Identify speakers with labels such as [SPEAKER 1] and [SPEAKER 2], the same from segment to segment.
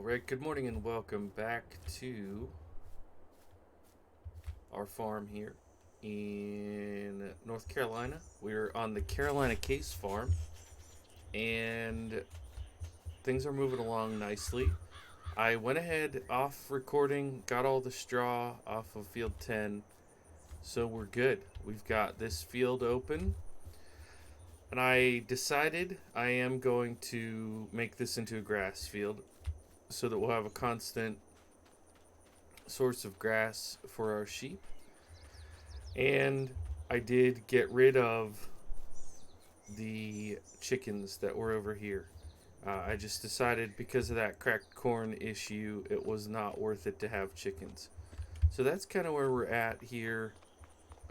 [SPEAKER 1] Alright, good morning and welcome back to our farm here in North Carolina. We're on the Carolina Case Farm and things are moving along nicely. I went ahead off recording, got all the straw off of field 10, so we're good. We've got this field open, and I decided I am going to make this into a grass field so that we'll have a constant source of grass for our sheep. And I did get rid of the chickens that were over here. I just decided because of that cracked corn issue, it was not worth it to have chickens. So that's kind of where we're at here.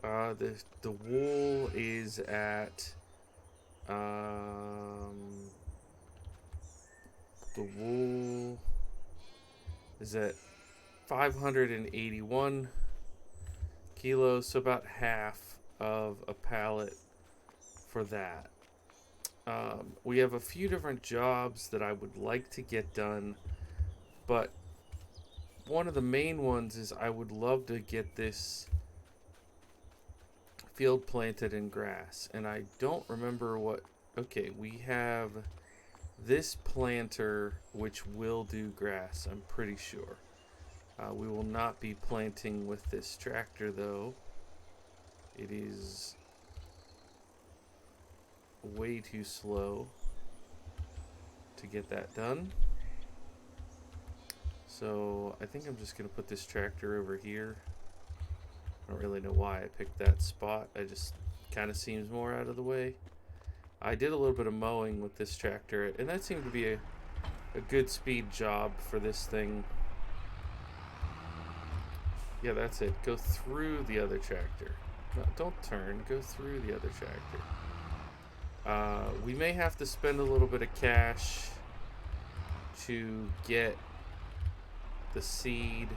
[SPEAKER 1] The wool is at the wool is at 581 kilos, so about half of a pallet for that. We have a few different jobs that I would like to get done, but one of the main ones is I would love to get this field planted in grass, and I don't remember what. Okay, we have this planter which will do grass, I'm pretty sure. We will not be planting with this tractor though. It is way too slow to get that done. So I think I'm just going to put this tractor over here. I don't really know why I picked that spot. I just kind of seems more out of the way. I did a little bit of mowing with this tractor, and that seemed to be a good speed job for this thing. Yeah, that's it. Go through the other tractor. No, don't turn. Go through the other tractor. We may have to spend a little bit of cash to get the seed,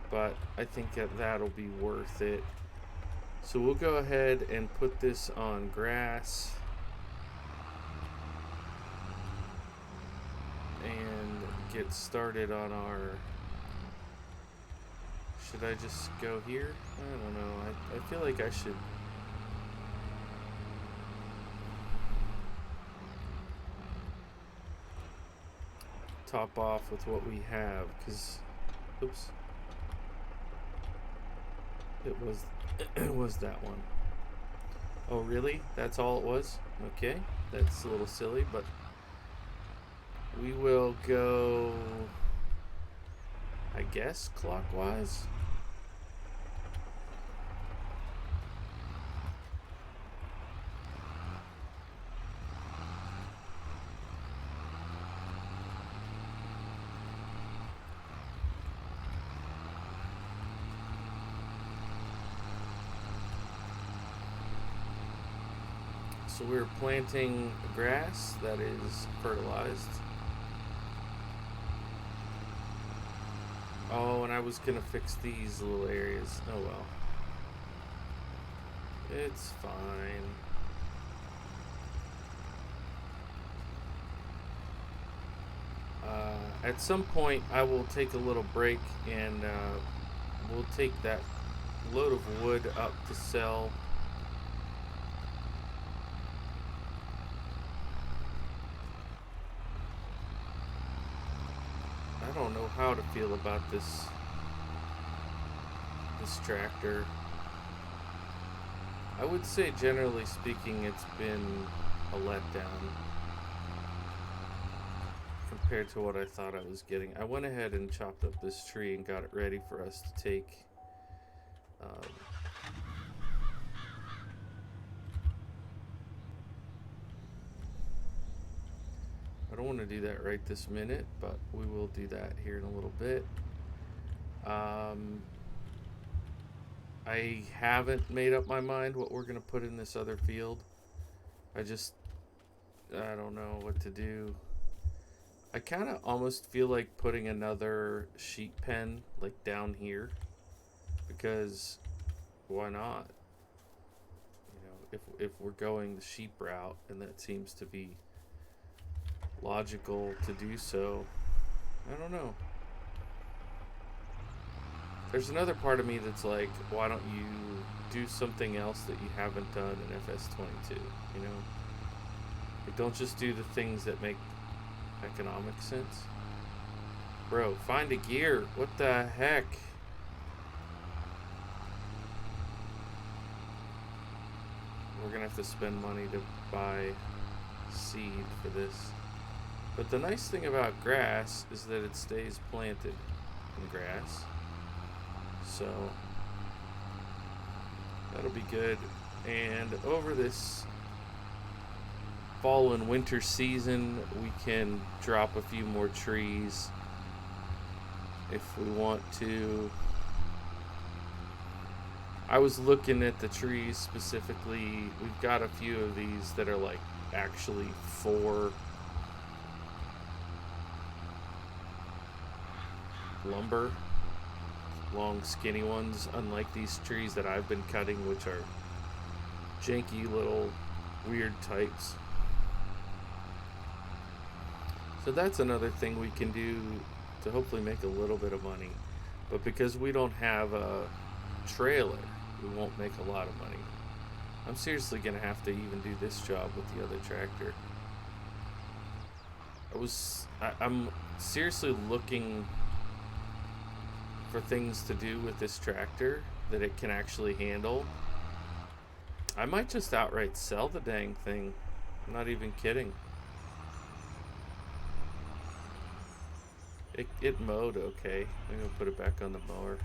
[SPEAKER 1] but I think that that'll be worth it. So we'll go ahead and put this on grass and get started on our. Should I just go here? I don't know. I feel like I should. Top off with what we have, because oops, it was that one. Oh really? That's all it was? Okay, that's a little silly, but we will go, I guess, clockwise. So we're planting grass that is fertilized. Oh, and I was gonna fix these little areas. Oh well. It's fine. At some point, I will take a little break and we'll take that load of wood up to sell. I don't know how to feel about this tractor. I would say generally speaking it's been a letdown compared to what I thought I was getting. I went ahead and chopped up this tree and got it ready for us to take I don't want to do that right this minute, but we will do that here in a little bit. I haven't made up my mind what we're going to put in this other field. I don't know what to do. I kind of almost feel like putting another sheep pen like down here, because why not? You know, if we're going the sheep route, and that seems to be logical to do so. I don't know. There's another part of me that's like, why don't you do something else that you haven't done in FS22? You know, like, don't just do the things that make economic sense. Bro, find a gear. What the heck? We're gonna have to spend money to buy seed for this. But the nice thing about grass is that it stays planted in grass. So that'll be good. And over this fall and winter season, we can drop a few more trees if we want to. I was looking at the trees specifically. We've got a few of these that are like actually for lumber, long skinny ones, unlike these trees that I've been cutting, which are janky little weird types. So that's another thing we can do to hopefully make a little bit of money. But because we don't have a trailer, we won't make a lot of money. I'm seriously gonna have to even do this job with the other tractor. I'm seriously looking for things to do with this tractor that it can actually handle. I might just outright sell the dang thing. I'm not even kidding. It mowed okay. I'm gonna put it back on the mower.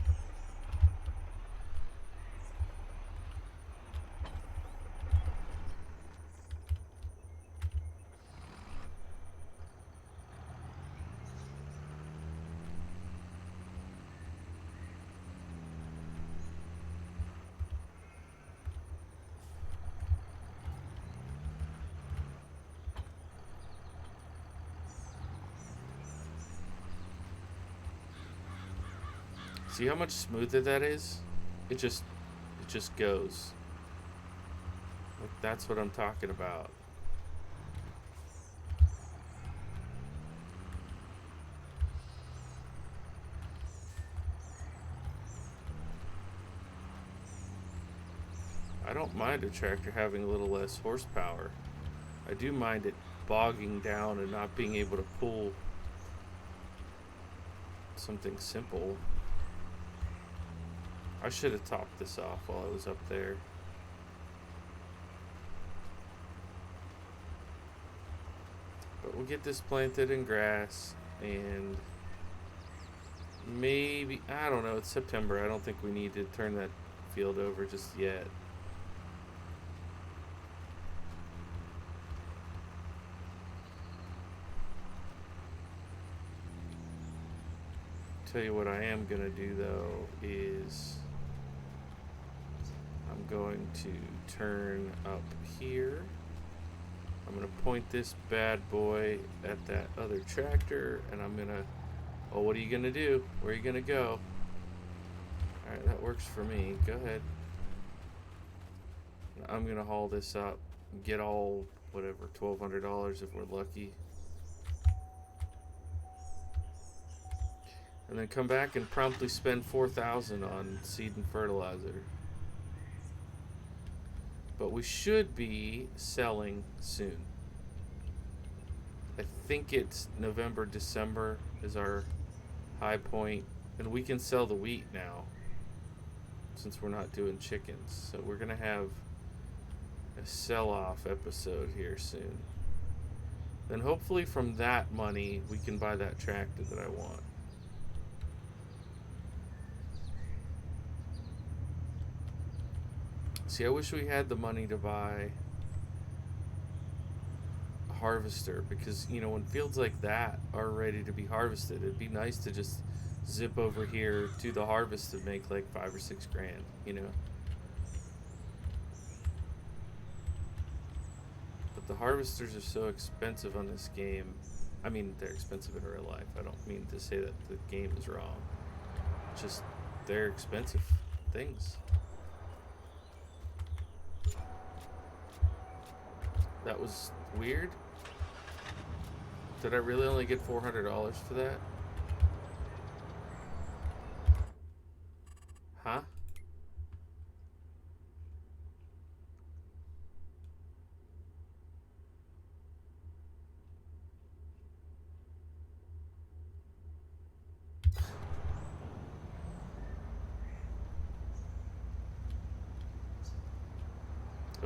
[SPEAKER 1] See how much smoother that is? It just goes. Like, that's what I'm talking about. I don't mind a tractor having a little less horsepower. I do mind it bogging down and not being able to pull something simple. I should have topped this off while I was up there. But we'll get this planted in grass, and maybe, I don't know, it's September. I don't think we need to turn that field over just yet. Tell you what I am gonna do though is I'm going to turn up here. I'm gonna point this bad boy at that other tractor, and I'm gonna, oh, what are you gonna do? Where are you gonna go? Alright, that works for me. Go ahead. I'm gonna haul this up and get all, whatever, $1,200 if we're lucky. And then come back and promptly spend $4,000 on seed and fertilizer. But we should be selling soon. I think it's November, December is our high point, and we can sell the wheat now since we're not doing chickens. So we're gonna have a sell-off episode here soon. Then hopefully from that money we can buy that tractor that I want. See, I wish we had the money to buy a harvester, because, you know, when fields like that are ready to be harvested, it'd be nice to just zip over here to the harvest and make like 5 or 6 grand, you know? But the harvesters are so expensive on this game. I mean, they're expensive in real life. I don't mean to say that the game is wrong. Just, they're expensive things. That was weird. Did I really only get $400 for that?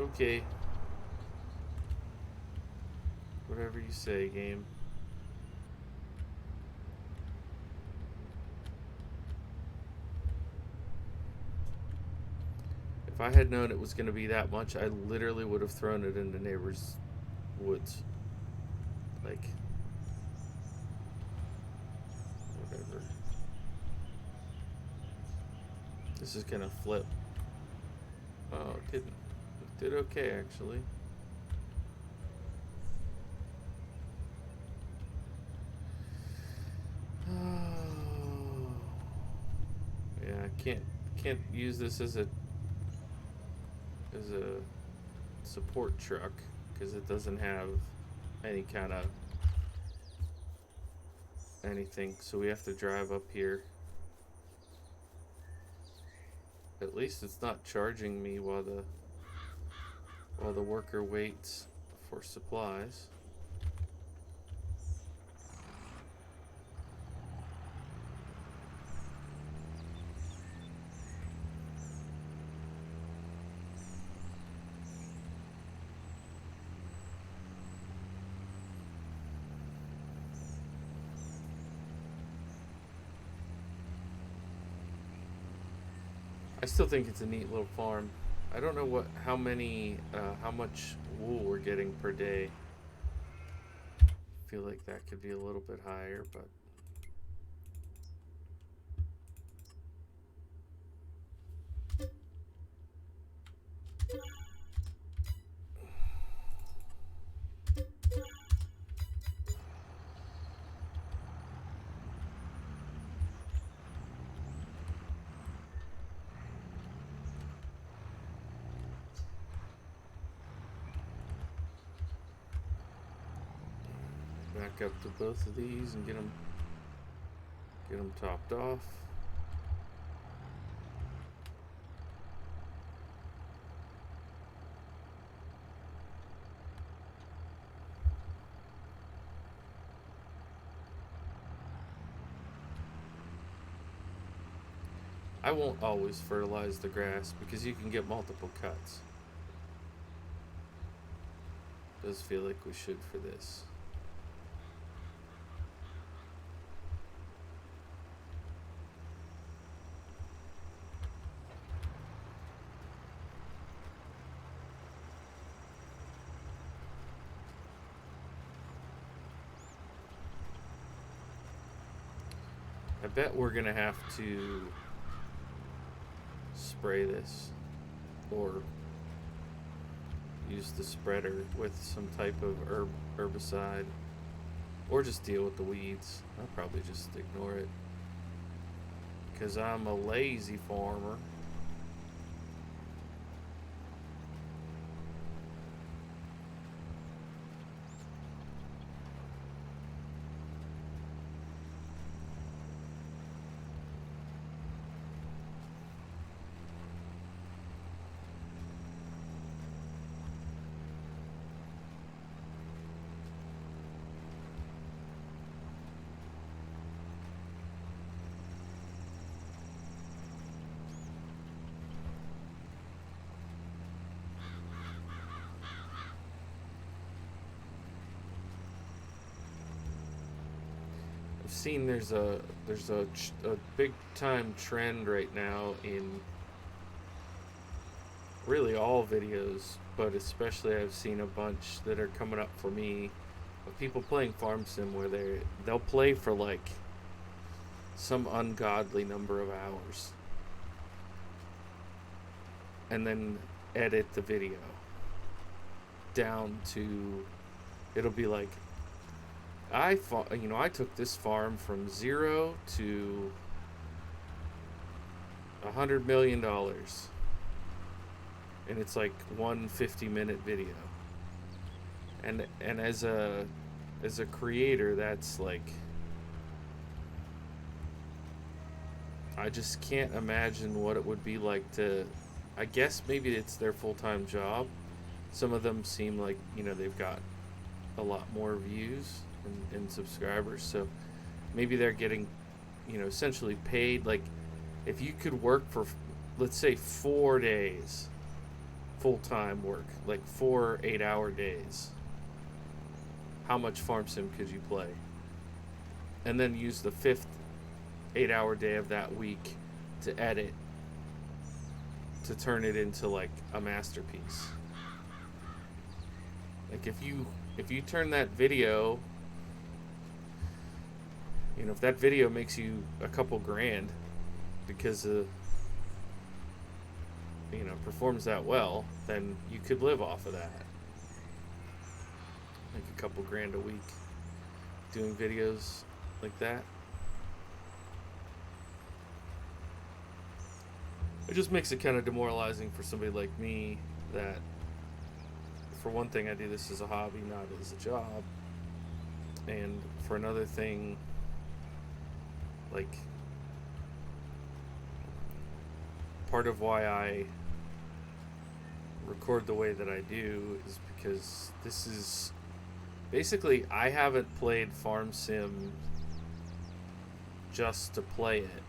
[SPEAKER 1] Okay. Whatever you say, game. If I had known it was going to be that much, I literally would have thrown it in the neighbor's woods. Like, whatever. This is going to flip. Oh, it didn't. It did okay, actually. Oh. Yeah, I can't use this as a support truck because it doesn't have any kind of anything, so we have to drive up here. At least it's not charging me while the worker waits for supplies. I still think it's a neat little farm. I don't know how much wool we're getting per day. I feel like that could be a little bit higher, but back up to both of these and get them topped off. I won't always fertilize the grass because you can get multiple cuts. Does feel like we should for this. I bet we're gonna have to spray this or use the spreader with some type of herbicide or just deal with the weeds. I'll probably just ignore it because I'm a lazy farmer. Seen there's a big time trend right now in really all videos, but especially I've seen a bunch that are coming up for me of people playing farm sim where they'll play for like some ungodly number of hours and then edit the video down to, it'll be like, I took this farm from 0 to $100 million, and it's like one 50-minute video. And as a creator, that's like, I just can't imagine what it would be like to. I guess maybe it's their full-time job. Some of them seem like they've got a lot more views and subscribers, so maybe they're getting essentially paid. Like if you could work for, let's say, 4 days full-time work, like 4 8-hour days, how much farm sim could you play? And then use the fifth 8-hour day of that week to edit, to turn it into like a masterpiece. Like if you turn that video, you know, if that video makes you a couple grand because you know, performs that well, then you could live off of that. Like a couple grand a week doing videos like that. It just makes it kind of demoralizing for somebody like me that, for one thing, I do this as a hobby, not as a job. And for another thing, like, part of why I record the way that I do is because this is basically, I haven't played Farm Sim just to play it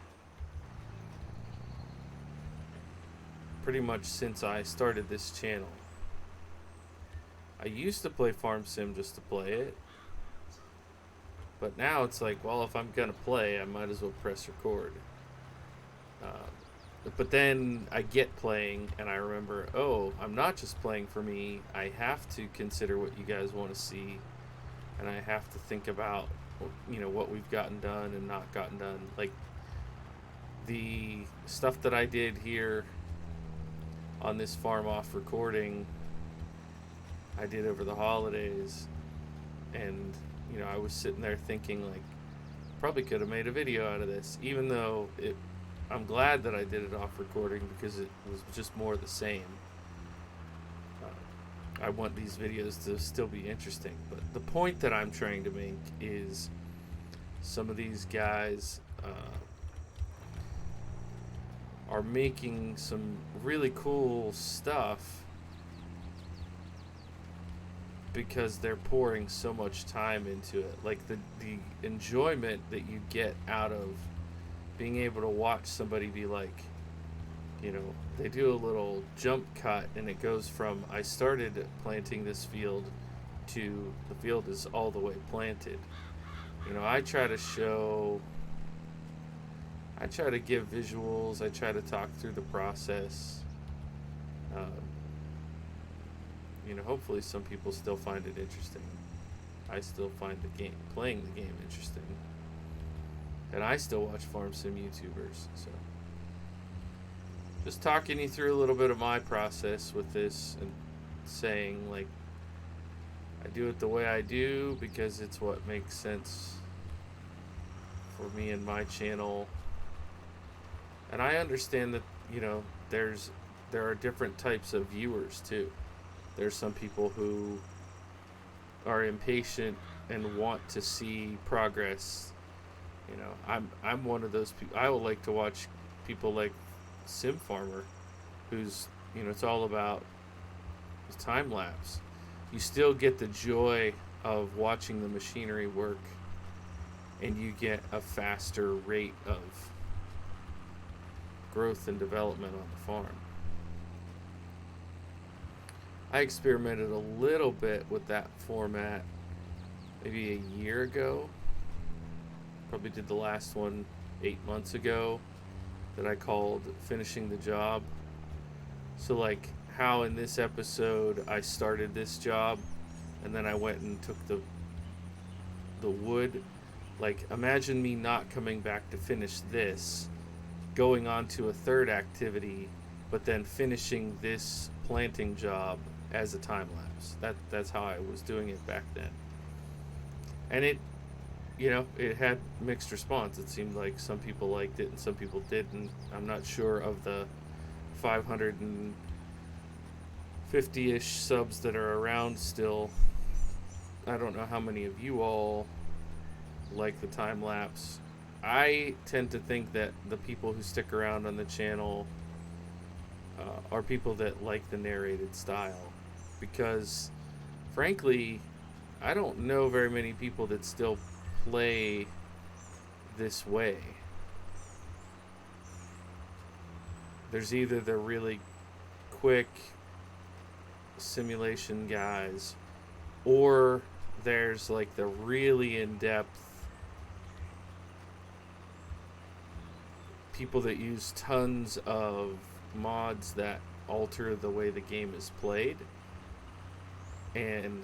[SPEAKER 1] pretty much since I started this channel. I used to play Farm Sim just to play it, but now it's like, well, if I'm gonna play, I might as well press record. But then I get playing and I remember, oh, I'm not just playing for me. I have to consider what you guys want to see, and I have to think about, you know, what we've gotten done and not gotten done. Like the stuff that I did here on this farm off recording, I did over the holidays, and you know, I was sitting there thinking like, probably could have made a video out of this, even though I'm glad that I did it off recording because it was just more of the same. I want these videos to still be interesting, but the point that I'm trying to make is some of these guys are making some really cool stuff because they're pouring so much time into it. Like the enjoyment that you get out of being able to watch somebody be like, you know, they do a little jump cut and it goes from I started planting this field to the field is all the way planted. You know, I try to give visuals, I try to talk through the process. You know, hopefully some people still find it interesting. I still find playing the game interesting. And I still watch Farm Sim YouTubers, so just talking you through a little bit of my process with this and saying, like, I do it the way I do because it's what makes sense for me and my channel. And I understand that, you know, there are different types of viewers too. There's some people who are impatient and want to see progress. You know, I'm one of those people. I would like to watch people like Sim Farmer, who's, you know, it's all about time lapse. You still get the joy of watching the machinery work, and you get a faster rate of growth and development on the farm. I experimented a little bit with that format maybe a year ago. Probably did the last one 8 months ago that I called Finishing the Job. So like how in this episode I started this job and then I went and took the wood. Like, imagine me not coming back to finish this, going on to a third activity, but then finishing this planting job as a time lapse. That's how I was doing it back then. And it, you know, it had mixed response. It seemed like some people liked it and some people didn't. I'm not sure of the 550-ish subs that are around still. I don't know how many of you all like the time lapse. I tend to think that the people who stick around on the channel are people that like the narrated style, because frankly I don't know very many people that still play this way. There's either the really quick simulation guys, or there's like the really in-depth people that use tons of mods that alter the way the game is played. And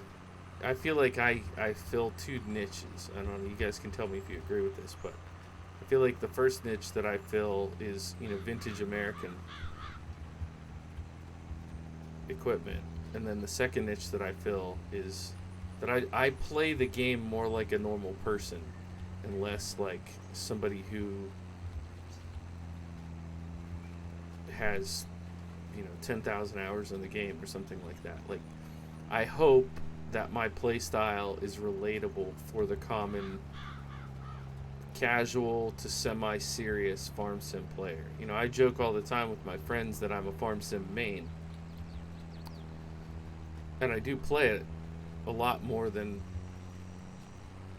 [SPEAKER 1] I feel like I fill two niches. I don't know, you guys can tell me if you agree with this, but I feel like the first niche that I fill is, vintage American equipment. And then the second niche that I fill is that I play the game more like a normal person and less like somebody who has 10,000 hours in the game or something like that. Like, I hope that my play style is relatable for the common casual to semi-serious farm sim player. I joke all the time with my friends that I'm a farm sim main, and I do play it a lot more than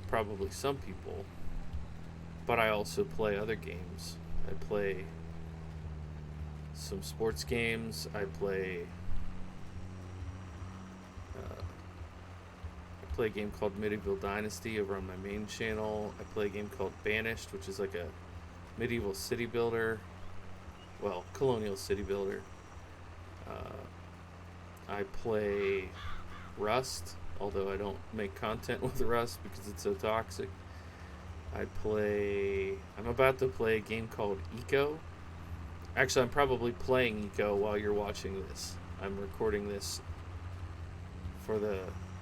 [SPEAKER 1] probably some people, but I also play other games. I play some sports games. I play a game called Medieval Dynasty over on my main channel. I play a game called Banished, which is like a medieval city builder. Well, colonial city builder. I play Rust, although I don't make content with Rust because it's so toxic. I'm about to play a game called Eco. Actually, I'm probably playing Eco while you're watching this. I'm recording this for the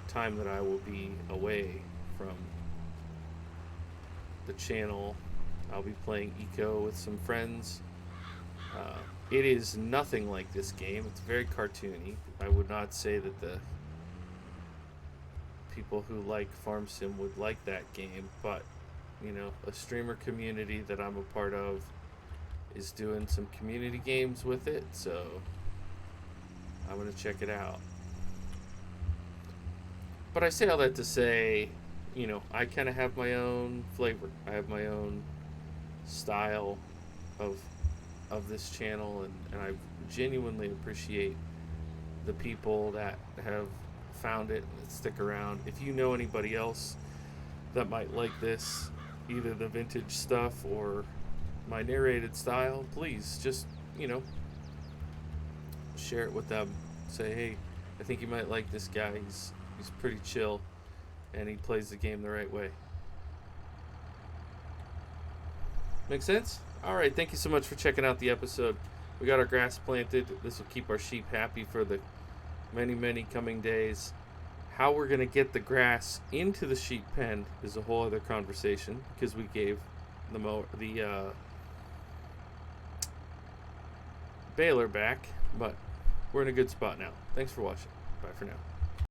[SPEAKER 1] time that I will be away from the channel. I'll be playing Eco with some friends. It is nothing like this game. It's very cartoony. I would not say that the people who like Farm Sim would like that game, but a streamer community that I'm a part of is doing some community games with it, so I'm gonna check it out. But I say all that to say, I kind of have my own flavor. I have my own style of this channel, and I genuinely appreciate the people that have found it and stick around. If you know anybody else that might like this, either the vintage stuff or my narrated style, please just, share it with them. Say, hey, I think you might like this guy. He's pretty chill, and he plays the game the right way. Make sense? Alright, thank you so much for checking out the episode. We got our grass planted. This will keep our sheep happy for the many, many coming days. How we're going to get the grass into the sheep pen is a whole other conversation, because we gave the baler back, but we're in a good spot now. Thanks for watching. Bye for now.